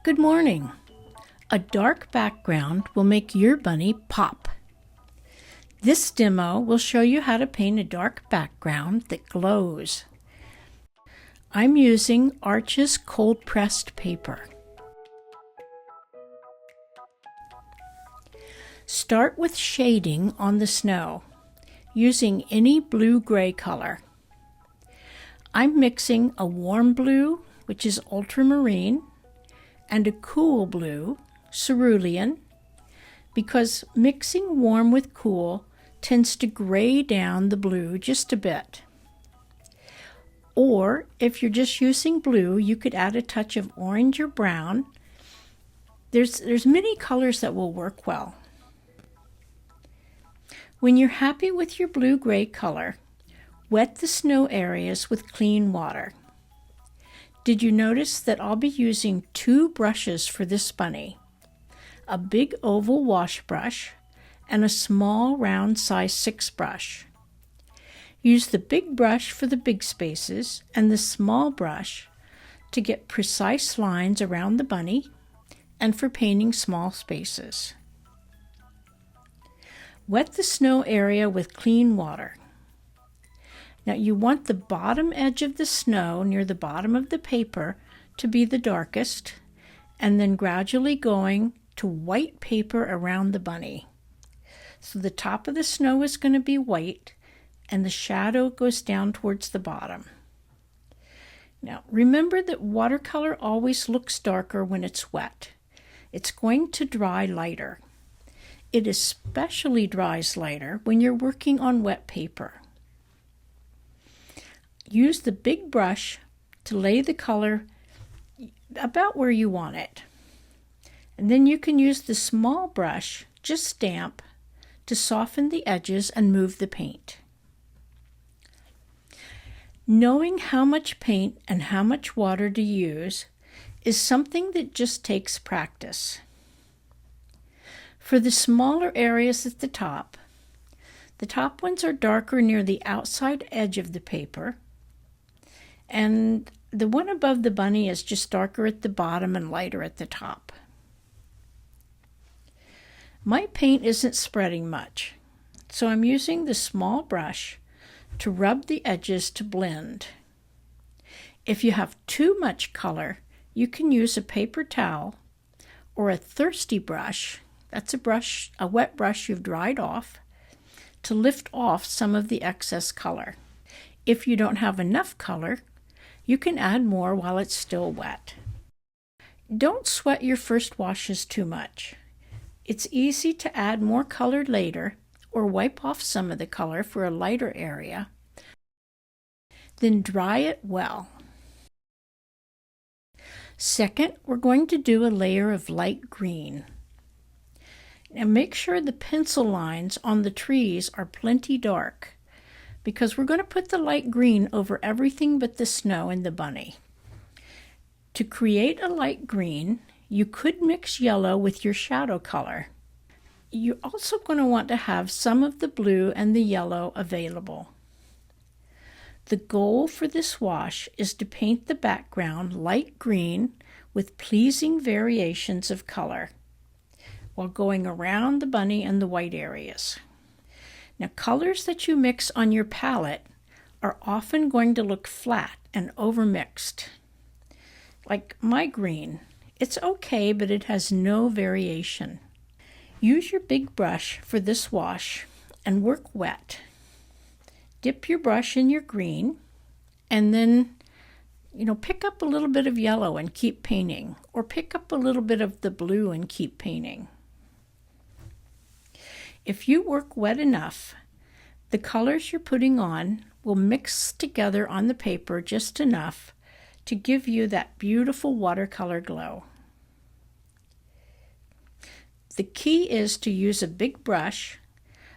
Good morning. A dark background will make your bunny pop. This demo will show you how to paint a dark background that glows. I'm using Arches cold pressed paper. Start with shading on the snow, using any blue-gray color. I'm mixing a warm blue, which is ultramarine, and a cool blue, cerulean, because mixing warm with cool tends to gray down the blue just a bit. Or if you're just using blue, you could add a touch of orange or brown. There's many colors that will work well. When you're happy with your blue-gray color, wet the snow areas with clean water. Did you notice that I'll be using two brushes for this bunny? A big oval wash brush and a small round size 6 brush. Use the big brush for the big spaces and the small brush to get precise lines around the bunny and for painting small spaces. Wet the snow area with clean water. Now you want the bottom edge of the snow near the bottom of the paper to be the darkest, and then gradually going to white paper around the bunny. So the top of the snow is going to be white and the shadow goes down towards the bottom. Now remember that watercolor always looks darker when it's wet. It's going to dry lighter. It especially dries lighter when you're working on wet paper. Use the big brush to lay the color about where you want it. And then you can use the small brush, just damp, to soften the edges and move the paint. Knowing how much paint and how much water to use is something that just takes practice. For the smaller areas at the top ones are darker near the outside edge of the paper, and the one above the bunny is just darker at the bottom and lighter at the top. My paint isn't spreading much, so I'm using the small brush to rub the edges to blend. If you have too much color, you can use a paper towel or a thirsty brush, that's a wet brush you've dried off, to lift off some of the excess color. If you don't have enough color, you can add more while it's still wet. Don't sweat your first washes too much. It's easy to add more color later or wipe off some of the color for a lighter area. Then dry it well. Second, we're going to do a layer of light green. Now make sure the pencil lines on the trees are plenty dark, because we're going to put the light green over everything but the snow and the bunny. To create a light green, you could mix yellow with your shadow color. You're also going to want to have some of the blue and the yellow available. The goal for this wash is to paint the background light green with pleasing variations of color, while going around the bunny and the white areas. Now, colors that you mix on your palette are often going to look flat and overmixed. Like my green, it's okay, but it has no variation. Use your big brush for this wash and work wet. Dip your brush in your green and then, pick up a little bit of yellow and keep painting, or pick up a little bit of the blue and keep painting. If you work wet enough, the colors you're putting on will mix together on the paper just enough to give you that beautiful watercolor glow. The key is to use a big brush,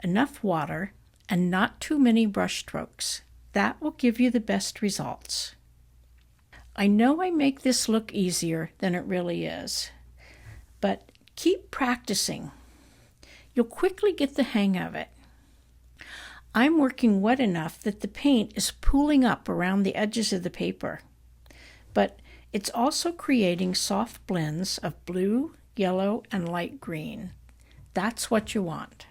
enough water, and not too many brush strokes. That will give you the best results. I know I make this look easier than it really is, but keep practicing. You'll quickly get the hang of it. I'm working wet enough that the paint is pooling up around the edges of the paper, but It's also creating soft blends of blue, yellow, and light green. That's what you want.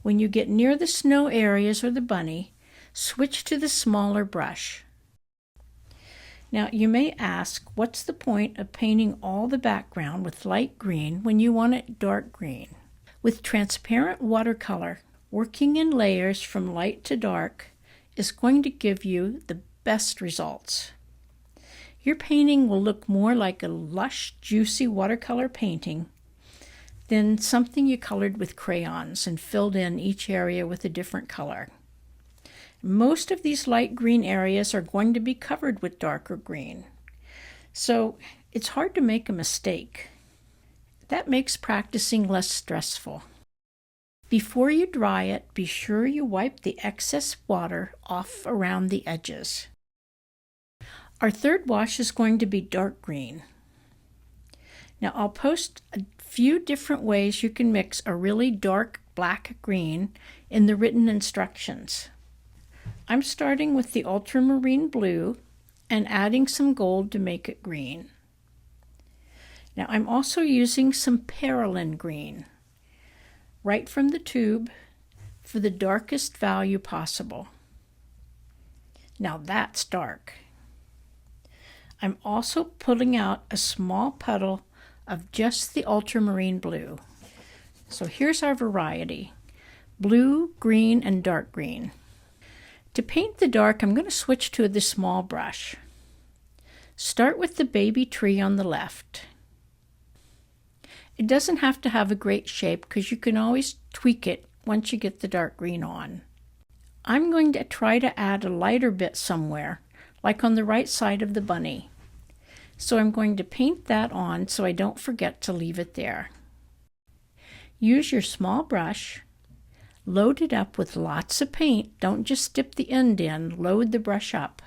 When you get near the snow areas or the bunny, switch to the smaller brush. Now you may ask, what's the point of painting all the background with light green when you want it dark green? With transparent watercolor, working in layers from light to dark is going to give you the best results. Your painting will look more like a lush, juicy watercolor painting than something you colored with crayons and filled in each area with a different color. Most of these light green areas are going to be covered with darker green, so it's hard to make a mistake. That makes practicing less stressful. Before you dry it, be sure you wipe the excess water off around the edges. Our third wash is going to be dark green. Now I'll post a few different ways you can mix a really dark black green in the written instructions. I'm starting with the ultramarine blue and adding some gold to make it green. Now I'm also using some perylene green, right from the tube, for the darkest value possible. Now that's dark. I'm also pulling out a small puddle of just the ultramarine blue. So here's our variety: blue, green, and dark green. To paint the dark, I'm going to switch to the small brush. Start with the baby tree on the left. It doesn't have to have a great shape because you can always tweak it once you get the dark green on. I'm going to try to add a lighter bit somewhere, like on the right side of the bunny. So I'm going to paint that on so I don't forget to leave it there. Use your small brush. Load it up with lots of paint. Don't just dip the end in. Load the brush up.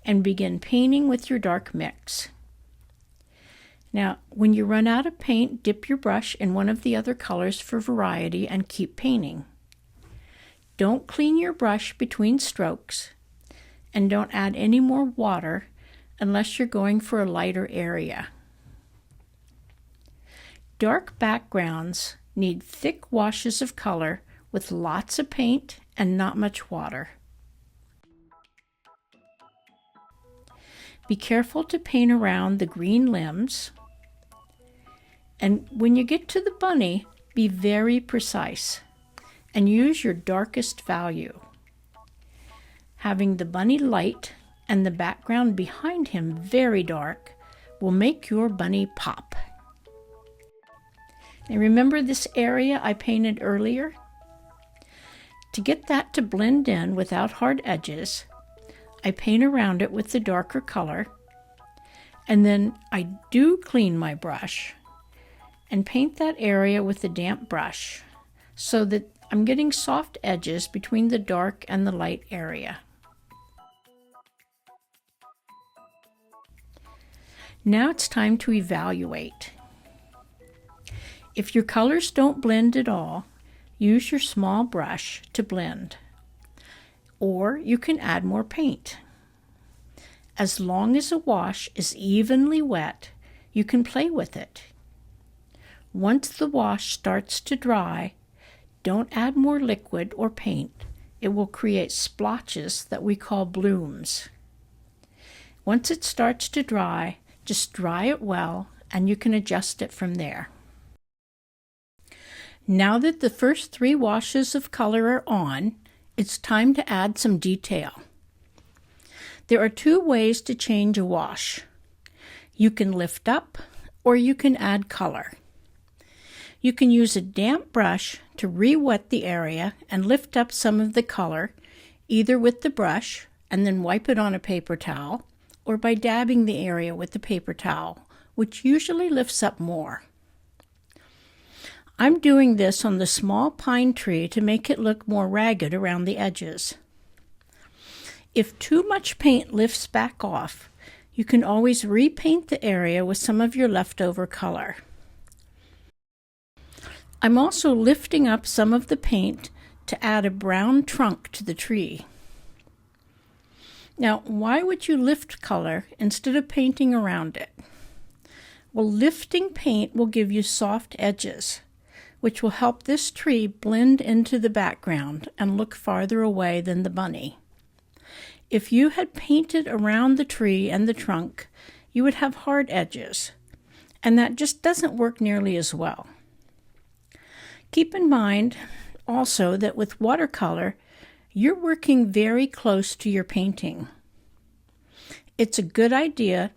And begin painting with your dark mix. Now, when you run out of paint, dip your brush in one of the other colors for variety and keep painting. Don't clean your brush between strokes, and don't add any more water unless you're going for a lighter area. Dark backgrounds need thick washes of color with lots of paint and not much water. Be careful to paint around the green limbs, and when you get to the bunny, be very precise and use your darkest value. Having the bunny light and the background behind him very dark will make your bunny pop. And remember this area I painted earlier? To get that to blend in without hard edges, I paint around it with the darker color, and then I do clean my brush and paint that area with the damp brush so that I'm getting soft edges between the dark and the light area. Now it's time to evaluate. If your colors don't blend at all, use your small brush to blend, or you can add more paint. As long as a wash is evenly wet, you can play with it. Once the wash starts to dry, don't add more liquid or paint. It will create splotches that we call blooms. Once it starts to dry, just dry it well, and you can adjust it from there. Now that the first 3 washes of color are on, it's time to add some detail. There are 2 ways to change a wash. You can lift up, or you can add color. You can use a damp brush to re-wet the area and lift up some of the color, either with the brush and then wipe it on a paper towel, or by dabbing the area with the paper towel, which usually lifts up more. I'm doing this on the small pine tree to make it look more ragged around the edges. If too much paint lifts back off, you can always repaint the area with some of your leftover color. I'm also lifting up some of the paint to add a brown trunk to the tree. Now, why would you lift color instead of painting around it? Well, lifting paint will give you soft edges, which will help this tree blend into the background and look farther away than the bunny. If you had painted around the tree and the trunk, you would have hard edges, and that just doesn't work nearly as well. Keep in mind also that with watercolor, you're working very close to your painting. It's a good idea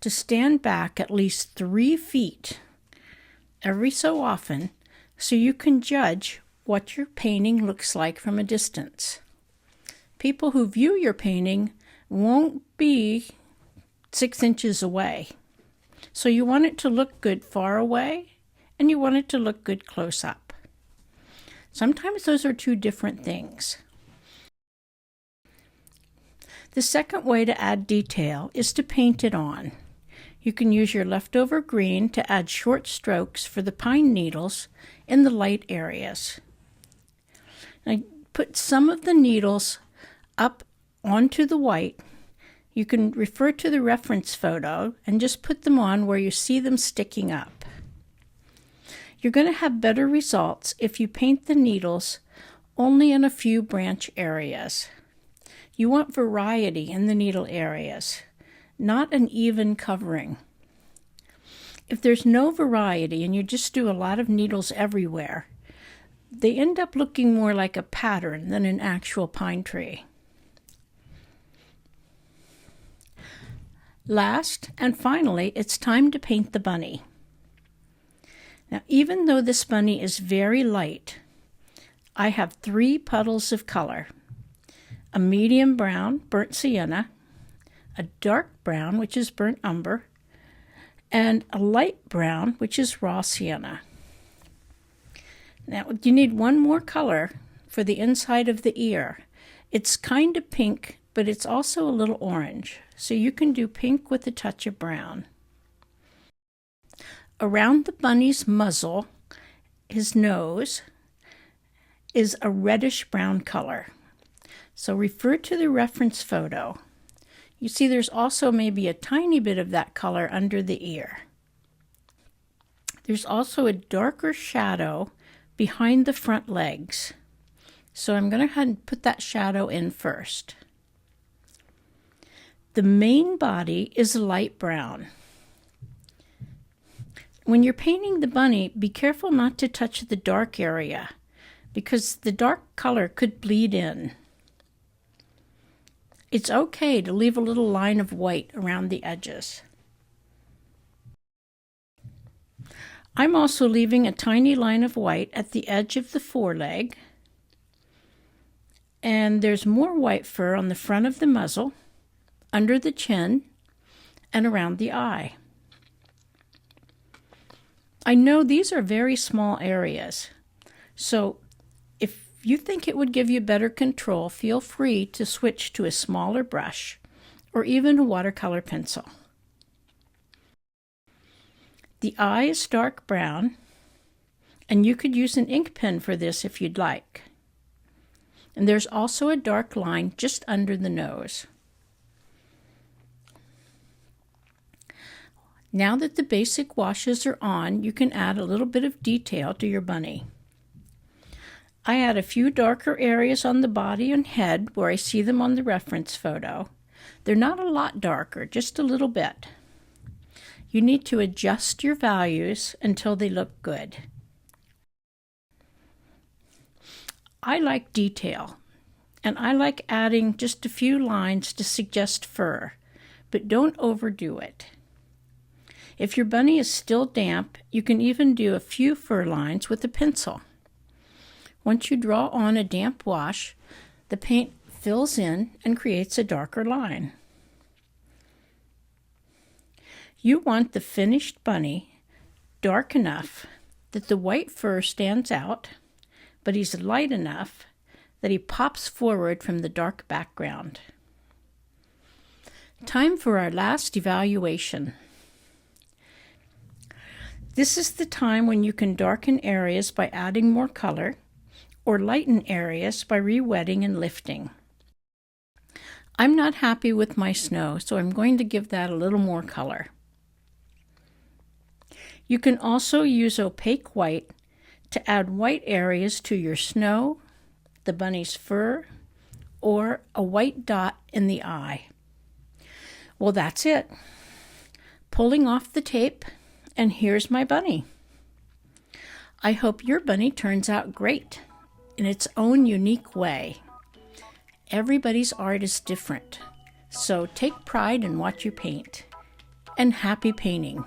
to stand back at least 3 feet every so often so you can judge what your painting looks like from a distance. People who view your painting won't be 6 inches away. So you want it to look good far away, and you want it to look good close up. Sometimes those are two different things. The second way to add detail is to paint it on. You can use your leftover green to add short strokes for the pine needles in the light areas. Now, put some of the needles up onto the white. You can refer to the reference photo and just put them on where you see them sticking up. You're going to have better results if you paint the needles only in a few branch areas. You want variety in the needle areas, not an even covering. If there's no variety and you just do a lot of needles everywhere, they end up looking more like a pattern than an actual pine tree. Last and finally, it's time to paint the bunny. Now, even though this bunny is very light, I have 3 puddles of color: a medium brown, burnt sienna, a dark brown, which is burnt umber, and a light brown, which is raw sienna. Now, you need one more color for the inside of the ear. It's kind of pink, but it's also a little orange, so you can do pink with a touch of brown. Around the bunny's muzzle, his nose, is a reddish-brown color. So refer to the reference photo. You see there's also maybe a tiny bit of that color under the ear. There's also a darker shadow behind the front legs. So I'm going to go ahead and put that shadow in first. The main body is light brown. When you're painting the bunny, be careful not to touch the dark area, because the dark color could bleed in. It's okay to leave a little line of white around the edges. I'm also leaving a tiny line of white at the edge of the foreleg, and there's more white fur on the front of the muzzle, under the chin, and around the eye. I know these are very small areas, so if you think it would give you better control, feel free to switch to a smaller brush or even a watercolor pencil. The eye is dark brown, and you could use an ink pen for this if you'd like. And there's also a dark line just under the nose. Now that the basic washes are on, you can add a little bit of detail to your bunny. I add a few darker areas on the body and head where I see them on the reference photo. They're not a lot darker, just a little bit. You need to adjust your values until they look good. I like detail, and I like adding just a few lines to suggest fur, but don't overdo it. If your bunny is still damp, you can even do a few fur lines with a pencil. Once you draw on a damp wash, the paint fills in and creates a darker line. You want the finished bunny dark enough that the white fur stands out, but he's light enough that he pops forward from the dark background. Time for our last evaluation. This is the time when you can darken areas by adding more color, or lighten areas by re-wetting and lifting. I'm not happy with my snow, so I'm going to give that a little more color. You can also use opaque white to add white areas to your snow, the bunny's fur, or a white dot in the eye. Well, that's it. Pulling off the tape, and here's my bunny. I hope your bunny turns out great in its own unique way. Everybody's art is different, so take pride in what you paint. And happy painting!